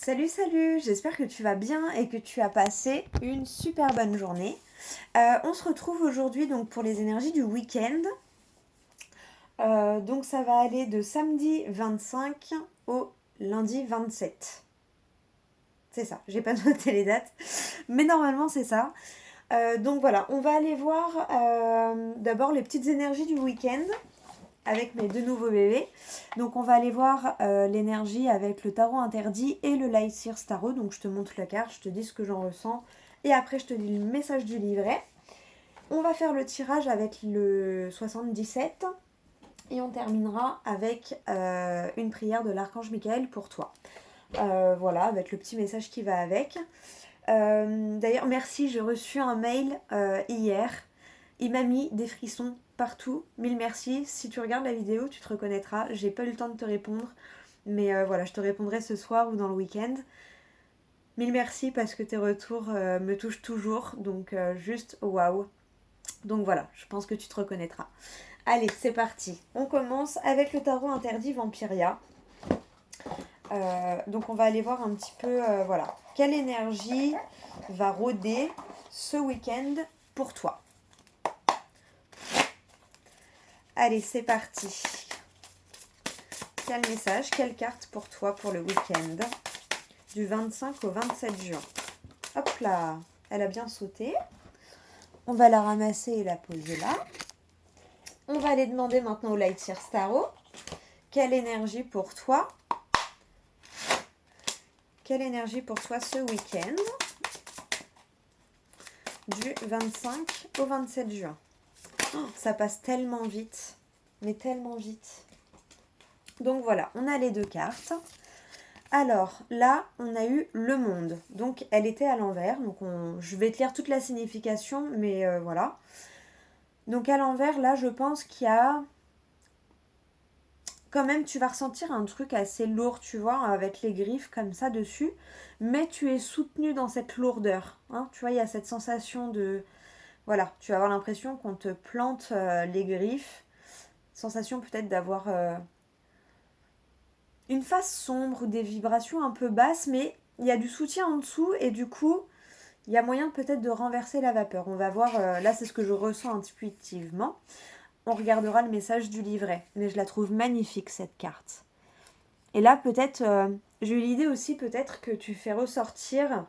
Salut, salut, j'espère que tu vas bien et que tu as passé une super bonne journée. On se retrouve aujourd'hui donc pour les énergies du week-end. Donc ça va aller de samedi 25 au lundi 27. C'est ça, j'ai pas noté les dates, mais normalement c'est ça. Donc voilà, on va aller voir d'abord les petites énergies du week-end avec mes deux nouveaux bébés. Donc on va aller voir l'énergie avec le tarot interdit et le Light Sears Tarot. Donc je te montre la carte, je te dis ce que j'en ressens et après je te dis le message du livret. On va faire le tirage avec le 77 et on terminera avec une prière de l'archange Michael pour toi. Voilà, avec le petit message qui va avec. D'ailleurs, merci, j'ai reçu un mail hier. Il m'a mis des frissons partout. Mille merci. Si tu regardes la vidéo, tu te reconnaîtras. J'ai pas eu le temps de te répondre. Mais voilà, je te répondrai ce soir ou dans le week-end. Mille merci parce que tes retours me touchent toujours. Donc juste waouh. Donc voilà, je pense que tu te reconnaîtras. Allez, c'est parti. On commence avec le tarot interdit Vampiria. Donc on va aller voir un petit peu, voilà, quelle énergie va rôder ce week-end pour toi. Allez, c'est parti. Quel message, quelle carte pour toi pour le week-end du 25 au 27 juin. Hop là, elle a bien sauté. On va la ramasser et la poser là. On va aller demander maintenant au Light Sears Tarot. Quelle énergie pour toi? Quelle énergie pour toi ce week-end du 25 au 27 juin. Oh, ça passe tellement vite, mais tellement vite. Donc voilà, on a les deux cartes. Alors là, on a eu le monde. Donc elle était à l'envers. Donc je vais te lire toute la signification, mais voilà. Donc à l'envers, là, je pense qu'il y a... Quand même, tu vas ressentir un truc assez lourd, tu vois, avec les griffes comme ça dessus. Mais tu es soutenu dans cette lourdeur. Hein, tu vois, il y a cette sensation de... Voilà, tu vas avoir l'impression qu'on te plante les griffes. Sensation peut-être d'avoir une face sombre ou des vibrations un peu basses, mais il y a du soutien en dessous et du coup, il y a moyen peut-être de renverser la vapeur. On va voir, là c'est ce que je ressens intuitivement. On regardera le message du livret, mais je la trouve magnifique cette carte. Et là peut-être, j'ai eu l'idée aussi peut-être que tu fais ressortir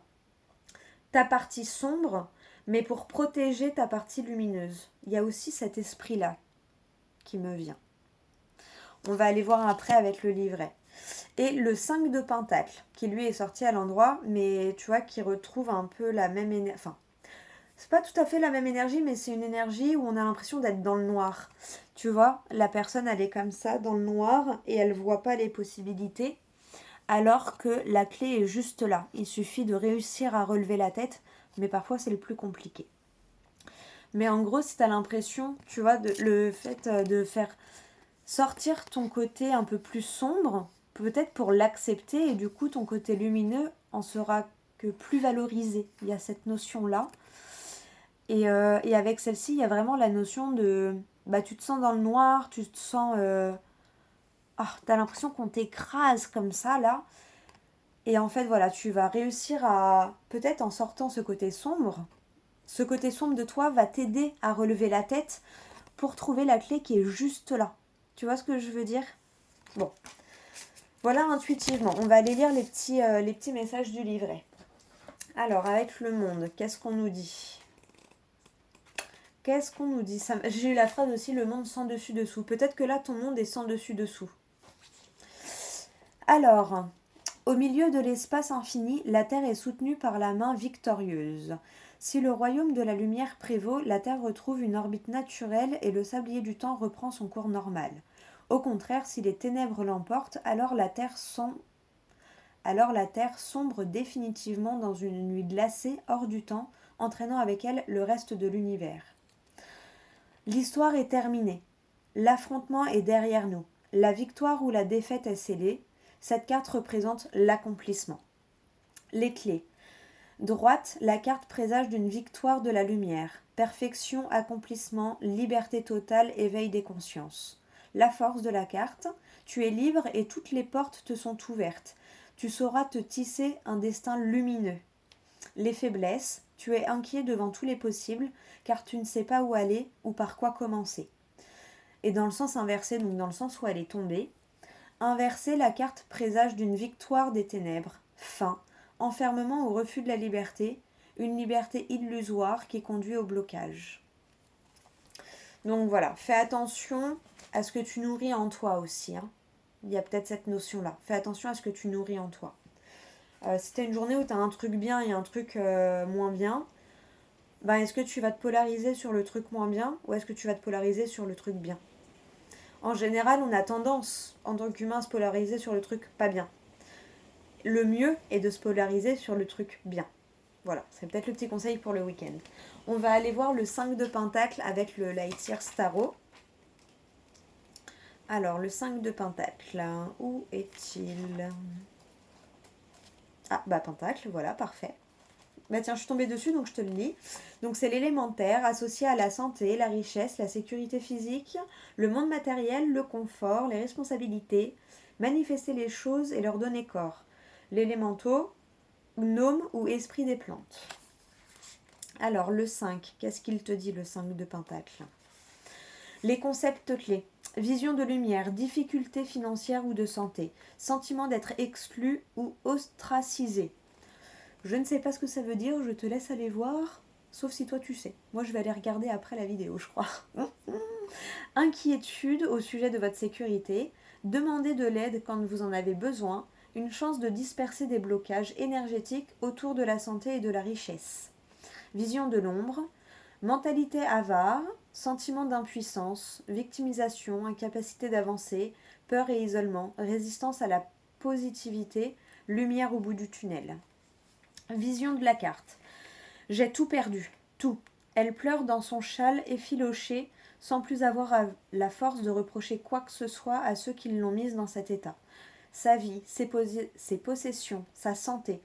ta partie sombre, mais pour protéger ta partie lumineuse. Il y a aussi cet esprit-là qui me vient. On va aller voir après avec le livret. Et le 5 de Pentacle, qui lui est sorti à l'endroit, mais tu vois, qui retrouve un peu la même énergie. Enfin, c'est pas tout à fait la même énergie, mais c'est une énergie où on a l'impression d'être dans le noir. Tu vois, la personne, elle est comme ça, dans le noir, et elle voit pas les possibilités, alors que la clé est juste là. Il suffit de réussir à relever la tête, mais parfois c'est le plus compliqué. Mais en gros, si tu as l'impression, tu vois, le fait de faire sortir ton côté un peu plus sombre, peut-être pour l'accepter, et du coup ton côté lumineux en sera que plus valorisé. Il y a cette notion-là. Et avec celle-ci, il y a vraiment la notion de... Bah, tu te sens dans le noir, tu te sens... t'as l'impression qu'on t'écrase comme ça, là. Et en fait, voilà, tu vas réussir à... Peut-être en sortant ce côté sombre de toi va t'aider à relever la tête pour trouver la clé qui est juste là. Tu vois ce que je veux dire? Bon, voilà intuitivement. On va aller lire les petits messages du livret. Alors, avec le monde, qu'est-ce qu'on nous dit? Qu'est-ce qu'on nous dit? J'ai eu la phrase aussi, le monde sans dessus-dessous. Peut-être que là, ton monde est sans dessus-dessous. Alors, au milieu de l'espace infini, la Terre est soutenue par la main victorieuse. Si le royaume de la lumière prévaut, la Terre retrouve une orbite naturelle et le sablier du temps reprend son cours normal. Au contraire, si les ténèbres l'emportent, alors la Terre sombre définitivement dans une nuit glacée hors du temps, entraînant avec elle le reste de l'univers. L'histoire est terminée. L'affrontement est derrière nous. La victoire ou la défaite est scellée. Cette carte représente l'accomplissement. Les clés. Droite, la carte présage d'une victoire de la lumière. Perfection, accomplissement, liberté totale, éveil des consciences. La force de la carte. Tu es libre et toutes les portes te sont ouvertes. Tu sauras te tisser un destin lumineux. Les faiblesses, tu es inquiet devant tous les possibles, car tu ne sais pas où aller ou par quoi commencer. Et dans le sens inversé, donc dans le sens où elle est tombée, inverser, la carte présage d'une victoire des ténèbres, fin, enfermement au refus de la liberté, une liberté illusoire qui conduit au blocage. Donc voilà, fais attention à ce que tu nourris en toi aussi. Il y a peut-être cette notion-là. Fais attention à ce que tu nourris en toi. Si tu as une journée où tu as un truc bien et un truc moins bien, est-ce que tu vas te polariser sur le truc moins bien ou est-ce que tu vas te polariser sur le truc bien? En général, on a tendance, en tant qu'humain, à se polariser sur le truc pas bien. Le mieux est de se polariser sur le truc bien. Voilà, c'est peut-être le petit conseil pour le week-end. On va aller voir le 5 de Pentacle avec le Light Year Tarot. Alors, le 5 de Pentacle, où est-il? Ah, Pentacle, voilà, parfait. Tiens, je suis tombée dessus, donc je te le lis. Donc c'est l'élémentaire, associé à la santé, la richesse, la sécurité physique, le monde matériel, le confort, les responsabilités, manifester les choses et leur donner corps. L'élémentaux, gnome ou esprit des plantes. Alors, le 5, qu'est-ce qu'il te dit, le 5 de Pentacle? Les concepts clés. Vision de lumière, difficulté financière ou de santé, sentiment d'être exclu ou ostracisé. Je ne sais pas ce que ça veut dire, je te laisse aller voir, sauf si toi tu sais. Moi je vais aller regarder après la vidéo, je crois. Inquiétude au sujet de votre sécurité, demandez de l'aide quand vous en avez besoin, une chance de disperser des blocages énergétiques autour de la santé et de la richesse. Vision de l'ombre, mentalité avare, sentiment d'impuissance, victimisation, incapacité d'avancer, peur et isolement, résistance à la positivité, lumière au bout du tunnel. Vision de la carte. J'ai tout perdu, tout. Elle pleure dans son châle effiloché, sans plus avoir la force de reprocher quoi que ce soit à ceux qui l'ont mise dans cet état. Sa vie, ses possessions, sa santé,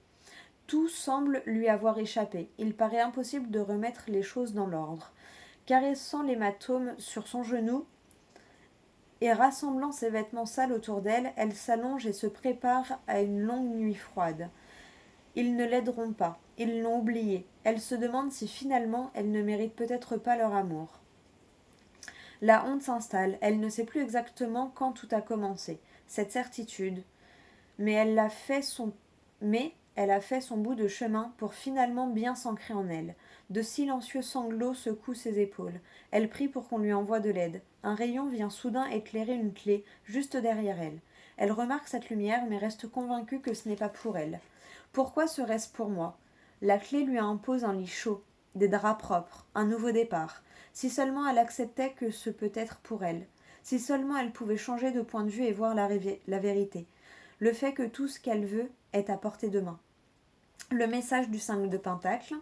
tout semble lui avoir échappé. Il paraît impossible de remettre les choses dans l'ordre. Caressant l'hématome sur son genou et rassemblant ses vêtements sales autour d'elle, elle s'allonge et se prépare à une longue nuit froide. Ils ne l'aideront pas, ils l'ont oubliée. Elle se demande si finalement elle ne mérite peut-être pas leur amour. La honte s'installe, elle ne sait plus exactement quand tout a commencé, cette certitude. Mais elle a fait son bout de chemin pour finalement bien s'ancrer en elle. De silencieux sanglots secouent ses épaules. Elle prie pour qu'on lui envoie de l'aide. Un rayon vient soudain éclairer une clé, juste derrière elle. Elle remarque cette lumière, mais reste convaincue que ce n'est pas pour elle. Pourquoi serait-ce pour moi? La clé lui impose un lit chaud, des draps propres, un nouveau départ. Si seulement elle acceptait que ce peut être pour elle. Si seulement elle pouvait changer de point de vue et voir la vérité. Le fait que tout ce qu'elle veut est à portée de main. Le message du 5 de Pentacle.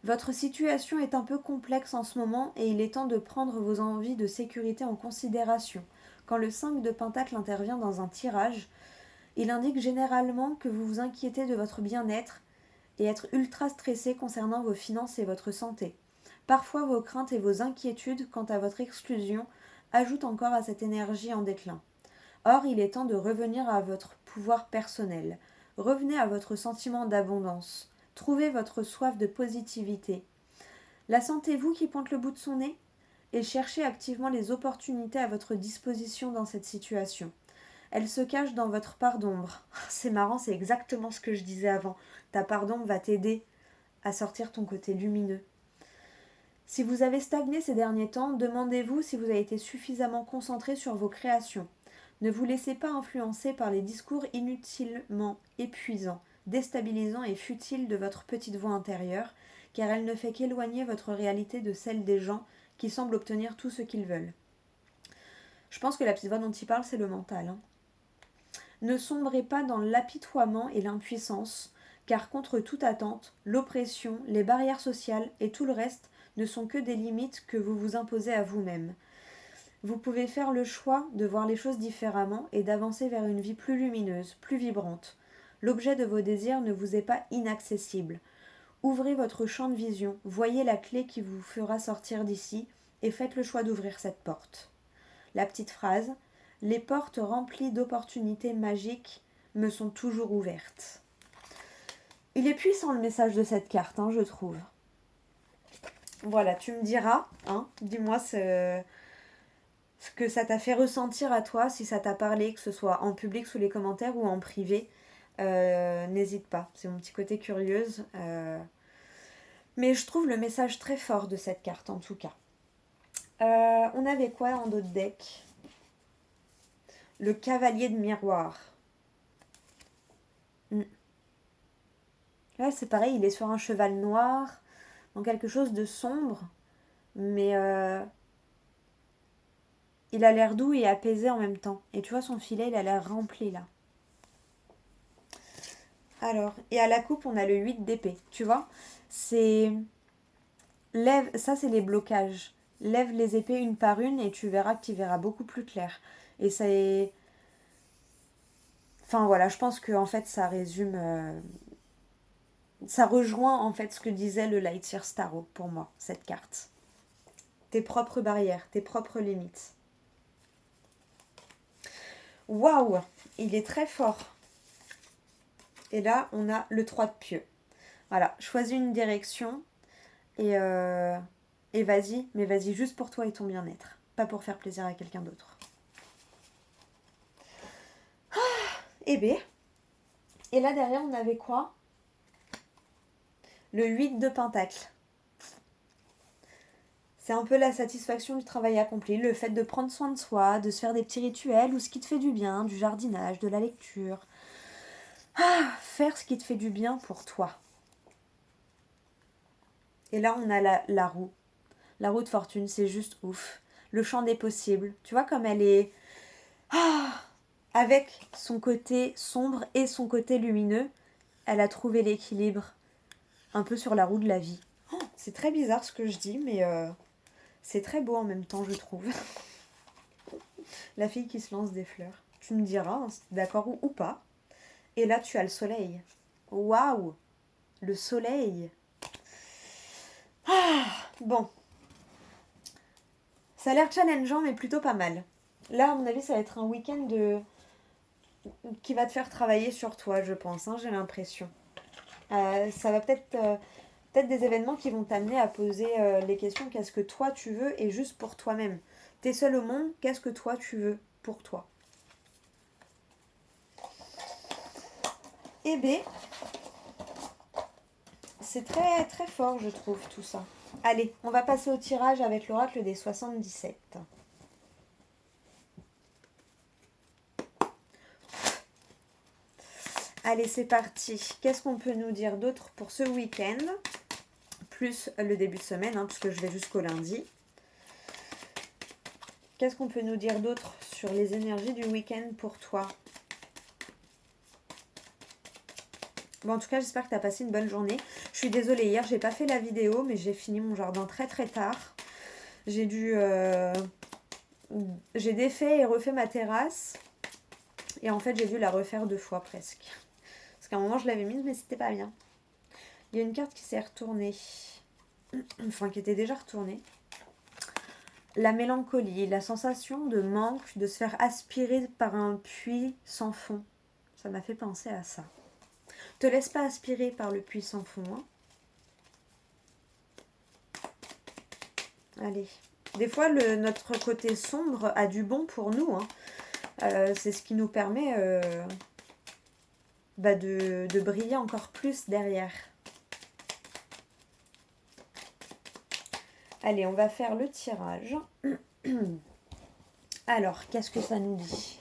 Votre situation est un peu complexe en ce moment et il est temps de prendre vos envies de sécurité en considération. Quand le 5 de Pentacle intervient dans un tirage, il indique généralement que vous vous inquiétez de votre bien-être et être ultra stressé concernant vos finances et votre santé. Parfois vos craintes et vos inquiétudes quant à votre exclusion ajoutent encore à cette énergie en déclin. Or, il est temps de revenir à votre pouvoir personnel. Revenez à votre sentiment d'abondance. Trouvez votre soif de positivité. La sentez-vous qui pointe le bout de son nez? Et cherchez activement les opportunités à votre disposition dans cette situation. Elle se cache dans votre part d'ombre. C'est marrant, c'est exactement ce que je disais avant. Ta part d'ombre va t'aider à sortir ton côté lumineux. Si vous avez stagné ces derniers temps, demandez-vous si vous avez été suffisamment concentré sur vos créations. Ne vous laissez pas influencer par les discours inutilement épuisants, déstabilisants et futiles de votre petite voix intérieure, car elle ne fait qu'éloigner votre réalité de celle des gens qui semblent obtenir tout ce qu'ils veulent. Je pense que la petite voix dont il parle, c'est le mental. Ne sombrez pas dans l'apitoiement et l'impuissance, car contre toute attente, l'oppression, les barrières sociales et tout le reste ne sont que des limites que vous vous imposez à vous-même. Vous pouvez faire le choix de voir les choses différemment et d'avancer vers une vie plus lumineuse, plus vibrante. L'objet de vos désirs ne vous est pas inaccessible. Ouvrez votre champ de vision, voyez la clé qui vous fera sortir d'ici et faites le choix d'ouvrir cette porte. La petite phrase: les portes remplies d'opportunités magiques me sont toujours ouvertes. Il est puissant le message de cette carte, hein, je trouve. Voilà, tu me diras, hein, dis-moi ce que ça t'a fait ressentir à toi, si ça t'a parlé, que ce soit en public sous les commentaires ou en privé. N'hésite pas, c'est mon petit côté curieuse. Mais je trouve le message très fort de cette carte en tout cas. On avait quoi en d'autres decks? Le cavalier de miroir. Là c'est pareil, il est sur un cheval noir, dans quelque chose de sombre, mais il a l'air doux et apaisé en même temps. Et tu vois, son filet, il a l'air rempli là. Alors, et à la coupe, on a le 8 d'épée. Tu vois, c'est... Lève, ça c'est les blocages. Lève les épées une par une et tu verras que tu verras beaucoup plus clair. Et ça est... Enfin voilà, je pense que en fait ça résume... Ça rejoint en fait ce que disait le Lightyear Starro pour moi, cette carte. Tes propres barrières, tes propres limites. Waouh, il est très fort. Et là, on a le 3 de pieux. Voilà, choisis une direction et vas-y, mais vas-y juste pour toi et ton bien-être. Pas pour faire plaisir à quelqu'un d'autre. Et B. Et là, derrière, on avait quoi? Le 8 de pentacle. C'est un peu la satisfaction du travail accompli, le fait de prendre soin de soi, de se faire des petits rituels ou ce qui te fait du bien, du jardinage, de la lecture. Faire ce qui te fait du bien pour toi. Et là, on a la roue. La roue de fortune, c'est juste ouf. Le champ des possibles. Tu vois comme elle est... avec son côté sombre et son côté lumineux, elle a trouvé l'équilibre un peu sur la roue de la vie. C'est très bizarre ce que je dis, mais c'est très beau en même temps, je trouve. La fille qui se lance des fleurs. Tu me diras, hein, si t'es d'accord ou pas. Et là, tu as le soleil. Waouh! Le soleil. Bon. Ça a l'air challengeant, mais plutôt pas mal. Là, à mon avis, ça va être un week-end qui va te faire travailler sur toi, je pense. Hein, j'ai l'impression. Ça va peut-être des événements qui vont t'amener à poser les questions. Qu'est-ce que toi, tu veux? Et juste pour toi-même. T'es seul au monde. Qu'est-ce que toi, tu veux pour toi? Et B, c'est très très fort, je trouve, tout ça. Allez, on va passer au tirage avec l'oracle des 77. Allez, c'est parti. Qu'est-ce qu'on peut nous dire d'autre pour ce week-end? Plus le début de semaine, hein, puisque je vais jusqu'au lundi. Qu'est-ce qu'on peut nous dire d'autre sur les énergies du week-end pour toi? Bon, en tout cas, j'espère que tu as passé une bonne journée. Je suis désolée, hier, j'ai pas fait la vidéo, mais j'ai fini mon jardin très très tard. J'ai défait et refait ma terrasse. Et en fait, j'ai dû la refaire 2 fois presque. Parce qu'à un moment, je l'avais mise, mais c'était pas bien. Il y a une carte qui s'est retournée. Enfin, qui était déjà retournée. La mélancolie, la sensation de manque, de se faire aspirer par un puits sans fond. Ça m'a fait penser à ça. Te laisse pas aspirer par le puits sans fond. Hein. Allez. Des fois, notre côté sombre a du bon pour nous. Hein. C'est ce qui nous permet de briller encore plus derrière. Allez, on va faire le tirage. Alors, qu'est-ce que ça nous dit?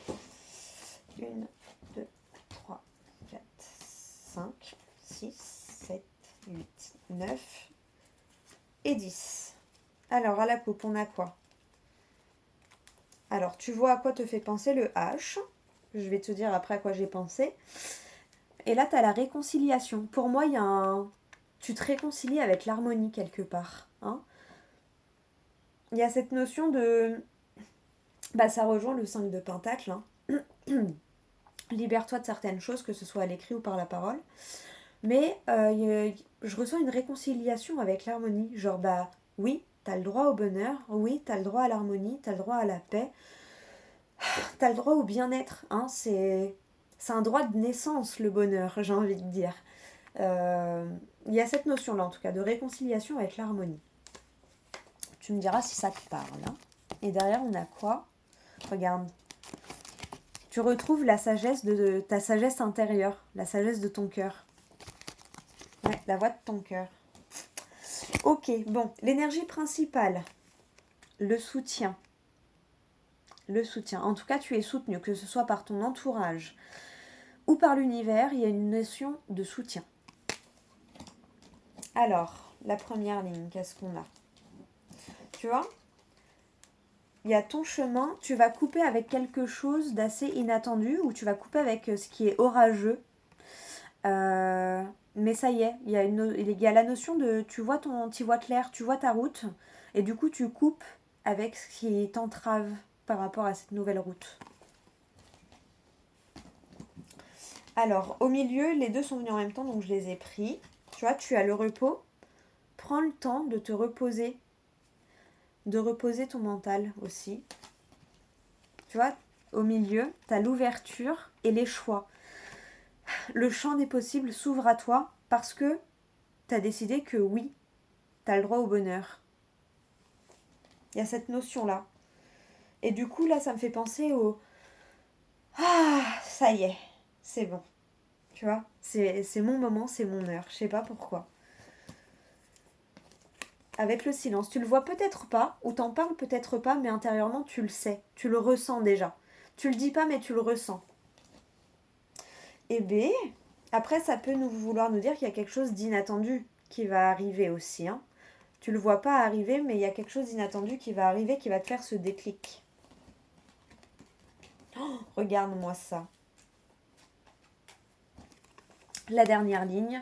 1, 2, 3, 4, 5, 6, 7, 8, 9 et 10. Alors, à la coupe, on a quoi? Alors, tu vois à quoi te fait penser le H. Je vais te dire après à quoi j'ai pensé. Et là, tu as la réconciliation. Pour moi, il y a un... Tu te réconcilies avec l'harmonie quelque part. Hein, il y a cette notion de... ça rejoint le 5 de Pentacle. Hein. Libère-toi de certaines choses, que ce soit à l'écrit ou par la parole. Mais je ressens une réconciliation avec l'harmonie. Genre, oui, t'as le droit au bonheur. Oui, t'as le droit à l'harmonie. T'as le droit à la paix. T'as le droit au bien-être. Hein, c'est un droit de naissance, le bonheur, j'ai envie de dire. Il y a cette notion-là, en tout cas, de réconciliation avec l'harmonie. Tu me diras si ça te parle. Hein. Et derrière, on a quoi? Regarde. Tu retrouves la sagesse de ta sagesse intérieure, la sagesse de ton cœur. Ouais, la voix de ton cœur. Ok, bon, l'énergie principale, le soutien. Le soutien. En tout cas, tu es soutenu, que ce soit par ton entourage ou par l'univers, il y a une notion de soutien. Alors, la première ligne, qu'est-ce qu'on a? Tu vois, il y a ton chemin, tu vas couper avec quelque chose d'assez inattendu ou tu vas couper avec ce qui est orageux. Mais ça y est, il y a la notion de tu vois clair, tu vois ta route et du coup tu coupes avec ce qui t'entrave par rapport à cette nouvelle route. Alors, au milieu, les deux sont venus en même temps, donc je les ai pris. Tu vois, tu as le repos. Prends le temps de te reposer, de reposer ton mental aussi. Tu vois, au milieu, tu as l'ouverture et les choix. Le champ des possibles s'ouvre à toi parce que tu as décidé que oui, tu as le droit au bonheur. Il y a cette notion-là. Et du coup, là, ça me fait penser au... Ah, ça y est, c'est bon. Tu vois, c'est mon moment, c'est mon heure. Je sais pas pourquoi. Avec le silence, tu le vois peut-être pas, ou t'en parles peut-être pas, mais intérieurement, tu le sais. Tu le ressens déjà. Tu le dis pas, mais tu le ressens. Et B, après, ça peut vouloir nous dire qu'il y a quelque chose d'inattendu qui va arriver aussi. Hein. Tu le vois pas arriver, mais il y a quelque chose d'inattendu qui va arriver, qui va te faire ce déclic. Oh, regarde-moi ça. La dernière ligne.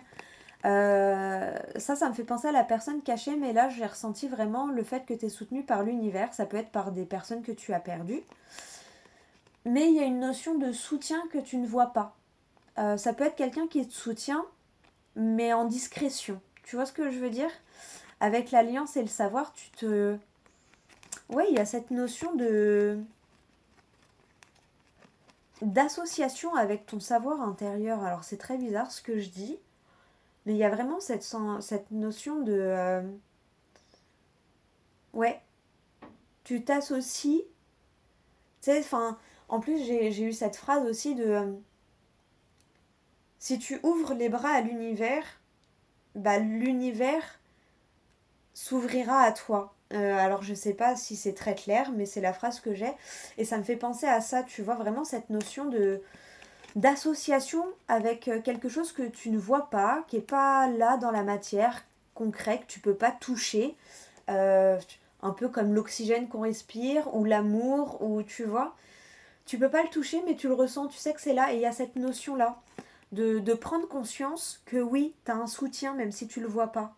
Ça me fait penser à la personne cachée, mais là, j'ai ressenti vraiment le fait que tu es soutenu par l'univers. Ça peut être par des personnes que tu as perdues. Mais il y a une notion de soutien que tu ne vois pas. Ça peut être quelqu'un qui te soutient, mais en discrétion. Tu vois ce que je veux dire? Avec l'alliance et le savoir, tu te... Ouais, il y a cette notion de... d'association avec ton savoir intérieur. Alors c'est très bizarre ce que je dis, mais il y a vraiment cette notion de... Ouais, tu t'associes. Tu sais, enfin, en plus j'ai eu cette phrase aussi de... si tu ouvres les bras à l'univers, bah l'univers s'ouvrira à toi. Alors je sais pas si c'est très clair, mais c'est la phrase que j'ai. Et ça me fait penser à ça, tu vois, vraiment cette notion de d'association avec quelque chose que tu ne vois pas, qui est pas là dans la matière concrète, que tu peux pas toucher. Euh, un peu comme l'oxygène qu'on respire, ou l'amour, ou tu vois. Tu peux pas le toucher, mais tu le ressens, tu sais que c'est là, et il y a cette notion-là. De prendre conscience que oui, tu as un soutien, même si tu le vois pas.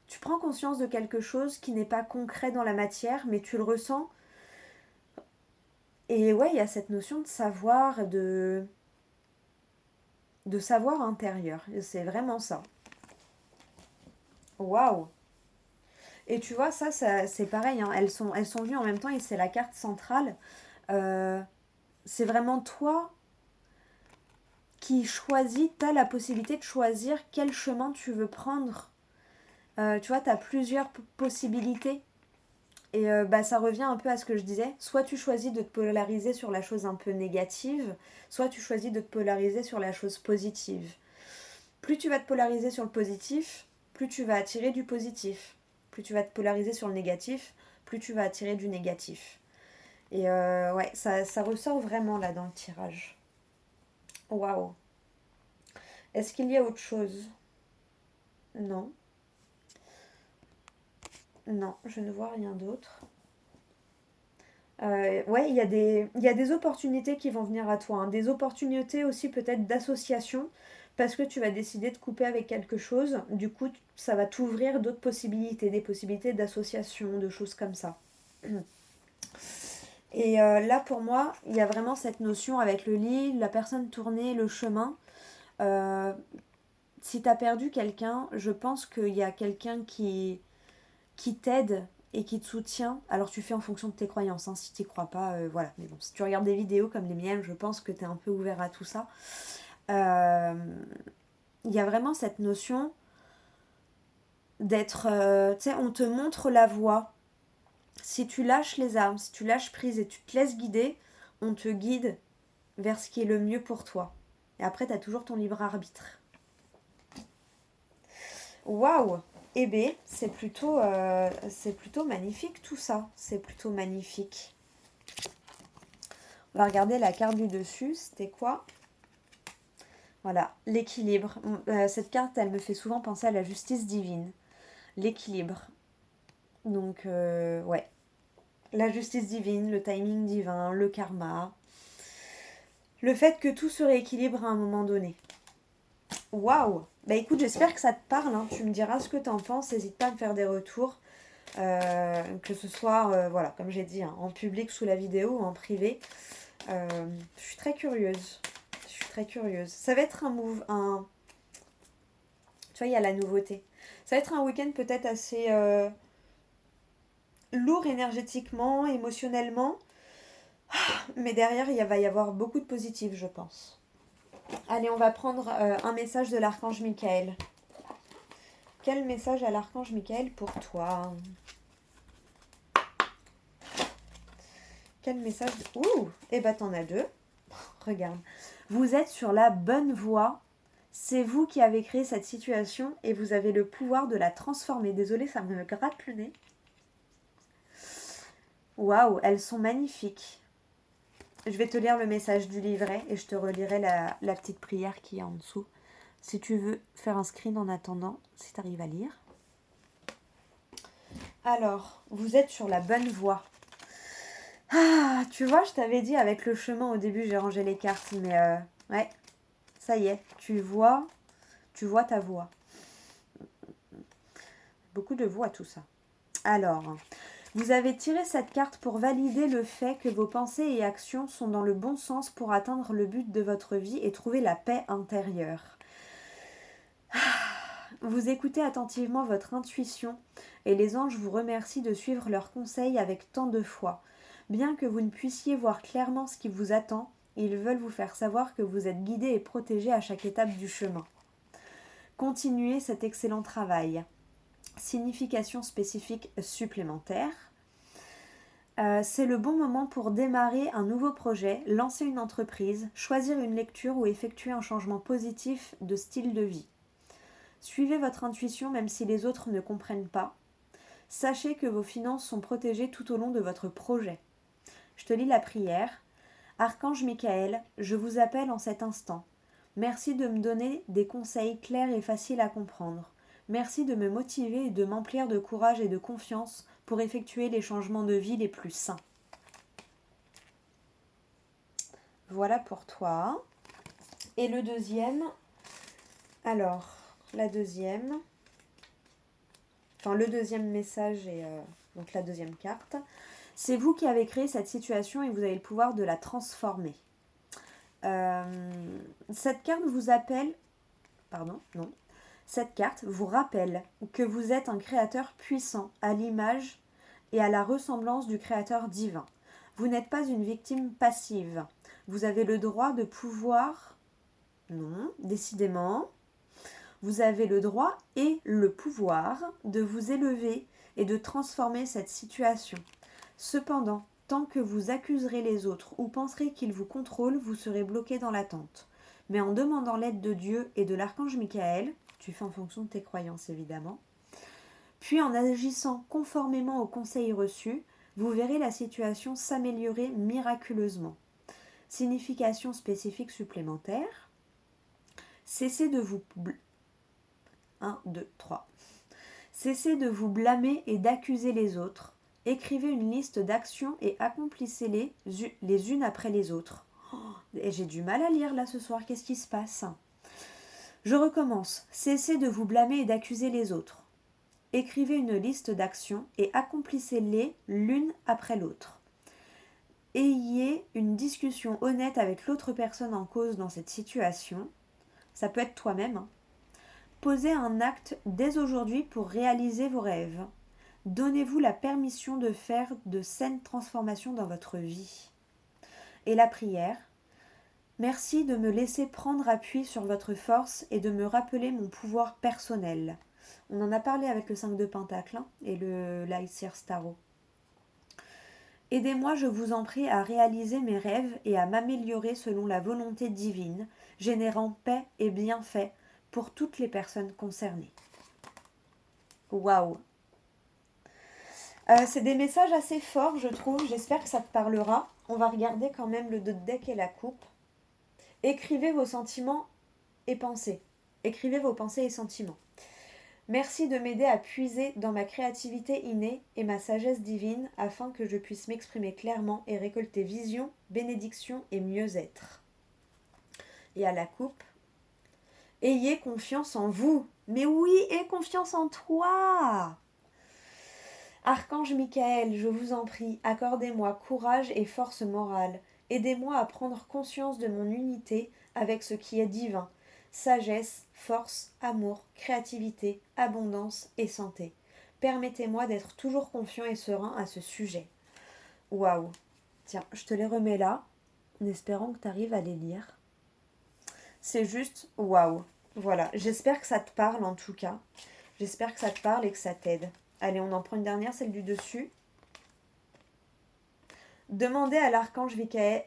Tu prends conscience de quelque chose qui n'est pas concret dans la matière, mais tu le ressens. Et ouais, il y a cette notion de savoir, de savoir intérieur. C'est vraiment ça. Waouh! Et tu vois, ça c'est pareil, hein. Elles sont venues en même temps et c'est la carte centrale. Euh, c'est vraiment toi qui choisis, tu as la possibilité de choisir quel chemin tu veux prendre. Tu vois, tu as plusieurs possibilités. Et bah, ça revient un peu à ce que je disais. Soit tu choisis de te polariser sur la chose un peu négative, soit tu choisis de te polariser sur la chose positive. Plus tu vas te polariser sur le positif, plus tu vas attirer du positif. Plus tu vas te polariser sur le négatif, plus tu vas attirer du négatif. Et ouais, ça ressort vraiment là dans le tirage. Waouh. Est-ce qu'il y a autre chose? Non. Non, je ne vois rien d'autre. Ouais, il y a des opportunités qui vont venir à toi. Hein. Des opportunités aussi peut-être d'association. Parce que tu vas décider de couper avec quelque chose. Du coup, ça va t'ouvrir d'autres possibilités. Des possibilités d'association, de choses comme ça. Et là, pour moi, il y a vraiment cette notion avec le lit, la personne tournée, le chemin. Euh, si tu as perdu quelqu'un, je pense qu'il y a quelqu'un qui t'aide et qui te soutient. Alors tu fais en fonction de tes croyances, hein, si tu n'y crois pas, voilà. Mais bon, si tu regardes des vidéos comme les miennes, je pense que tu es un peu ouvert à tout ça. Il y a vraiment cette notion d'être... tu sais, on te montre la voie. Si tu lâches les armes, si tu lâches prise et tu te laisses guider, on te guide vers ce qui est le mieux pour toi. Et après, tu as toujours ton libre arbitre. Waouh! Eh bien, c'est plutôt magnifique tout ça. C'est plutôt magnifique. On va regarder la carte du dessus. C'était quoi? Voilà, l'équilibre. Cette carte, elle me fait souvent penser à la justice divine. L'équilibre. Donc, ouais. La justice divine, le timing divin, le karma. Le fait que tout se rééquilibre à un moment donné. Waouh! Bah écoute, j'espère que ça te parle. Hein. Tu me diras ce que tu en penses. N'hésite pas à me faire des retours. Que ce soit, voilà, comme j'ai dit, hein, en public sous la vidéo ou en privé. Je suis très curieuse. Ça va être tu vois, il y a la nouveauté. Ça va être un week-end peut-être assez lourd énergétiquement, émotionnellement. Mais derrière, va y avoir beaucoup de positif, je pense. Allez, on va prendre un message de l'archange Michael. Quel message à l'archange Michael pour toi? Quel message? Ouh! Eh ben, t'en as deux. Regarde. Vous êtes sur la bonne voie. C'est vous qui avez créé cette situation et vous avez le pouvoir de la transformer. Désolée, ça me gratte le nez. Waouh, elles sont magnifiques. Je vais te lire le message du livret et je te relirai la petite prière qui est en dessous. Si tu veux faire un screen en attendant, si tu arrives à lire. Alors, vous êtes sur la bonne voie. Ah, tu vois, je t'avais dit avec le chemin au début, j'ai rangé les cartes, mais ouais, ça y est, tu vois ta voix. Beaucoup de voix, tout ça. Alors, vous avez tiré cette carte pour valider le fait que vos pensées et actions sont dans le bon sens pour atteindre le but de votre vie et trouver la paix intérieure. Vous écoutez attentivement votre intuition et les anges vous remercient de suivre leurs conseils avec tant de foi. Bien que vous ne puissiez voir clairement ce qui vous attend, ils veulent vous faire savoir que vous êtes guidé et protégé à chaque étape du chemin. Continuez cet excellent travail. Signification spécifique supplémentaire. C'est le bon moment pour démarrer un nouveau projet, lancer une entreprise, choisir une lecture ou effectuer un changement positif de style de vie. Suivez votre intuition même si les autres ne comprennent pas. Sachez que vos finances sont protégées tout au long de votre projet. Je te lis la prière. Archange Michael, je vous appelle en cet instant. Merci de me donner des conseils clairs et faciles à comprendre. Merci de me motiver et de m'emplir de courage et de confiance pour effectuer les changements de vie les plus sains. Voilà pour toi. Et le deuxième. Alors, le deuxième message et donc la deuxième carte. C'est vous qui avez créé cette situation et vous avez le pouvoir de la transformer. Cette carte vous appelle... Pardon, non. Cette carte vous rappelle que vous êtes un créateur puissant à l'image et à la ressemblance du créateur divin. Vous n'êtes pas une victime passive. Vous avez le droit de pouvoir... Non, décidément. Vous avez le droit et le pouvoir de vous élever et de transformer cette situation. Cependant, tant que vous accuserez les autres ou penserez qu'ils vous contrôlent, vous serez bloqué dans l'attente. Mais en demandant l'aide de Dieu et de l'archange Michael, tu fais en fonction de tes croyances évidemment, puis en agissant conformément aux conseils reçus, vous verrez la situation s'améliorer miraculeusement. Signification spécifique supplémentaire. Cessez de vous... 1, 2, 3. Cessez de vous blâmer et d'accuser les autres. Écrivez une liste d'actions et accomplissez-les les unes après les autres. Et j'ai du mal à lire là ce soir, qu'est-ce qui se passe? Je recommence. Cessez de vous blâmer et d'accuser les autres. Écrivez une liste d'actions et accomplissez-les l'une après l'autre. Ayez une discussion honnête avec l'autre personne en cause dans cette situation. Ça peut être toi-même. Posez un acte dès aujourd'hui pour réaliser vos rêves. Donnez-vous la permission de faire de saines transformations dans votre vie. Et la prière. Merci de me laisser prendre appui sur votre force et de me rappeler mon pouvoir personnel. On en a parlé avec le 5 de Pentacle et le l'Aesir Starro. Aidez-moi, je vous en prie, à réaliser mes rêves et à m'améliorer selon la volonté divine, générant paix et bienfaits pour toutes les personnes concernées. Waouh! C'est des messages assez forts, je trouve. J'espère que ça te parlera. On va regarder quand même le dos de deck et la coupe. Écrivez vos sentiments et pensées. Écrivez vos pensées et sentiments. Merci de m'aider à puiser dans ma créativité innée et ma sagesse divine afin que je puisse m'exprimer clairement et récolter vision, bénédiction et mieux-être. Et à la coupe, ayez confiance en vous. Mais oui, aie confiance en toi. Archange Michael, je vous en prie, accordez-moi courage et force morale. Aidez-moi à prendre conscience de mon unité avec ce qui est divin. Sagesse, force, amour, créativité, abondance et santé. Permettez-moi d'être toujours confiant et serein à ce sujet. Waouh! Tiens, je te les remets là, en espérant que tu arrives à les lire. C'est juste waouh! Voilà, j'espère que ça te parle en tout cas. J'espère que ça te parle et que ça t'aide. Allez, on en prend une dernière, celle du dessus. Demandez à l'archange Michael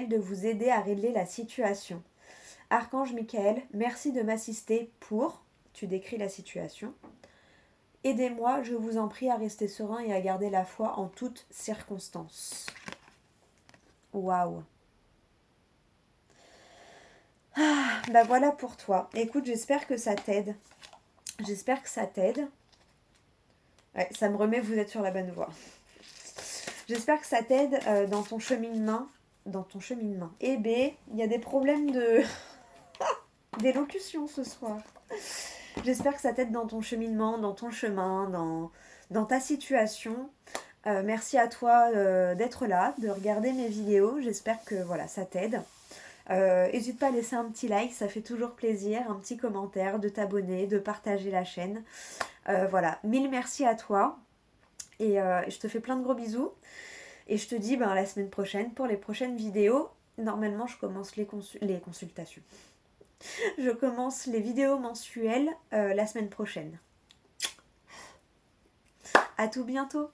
de vous aider à régler la situation. Archange Michael, merci de m'assister pour... Tu décris la situation. Aidez-moi, je vous en prie, à rester serein et à garder la foi en toutes circonstances. Waouh. Ah, bah voilà pour toi. Écoute, j'espère que ça t'aide. J'espère que ça t'aide. Ouais, ça me remet, vous êtes sur la bonne voie. J'espère que ça t'aide dans ton cheminement. Eh ben, il y a des problèmes d'élocution ce soir. J'espère que ça t'aide dans ton cheminement, dans ton chemin, dans ta situation. Merci à toi d'être là, de regarder mes vidéos. J'espère que voilà, ça t'aide. N'hésite pas à laisser un petit like, ça fait toujours plaisir, un petit commentaire, de t'abonner, de partager la chaîne. Voilà, mille merci à toi. Et je te fais plein de gros bisous. Et je te dis la semaine prochaine pour les prochaines vidéos. Normalement, je commence les consultations. Je commence les vidéos mensuelles la semaine prochaine. À tout bientôt.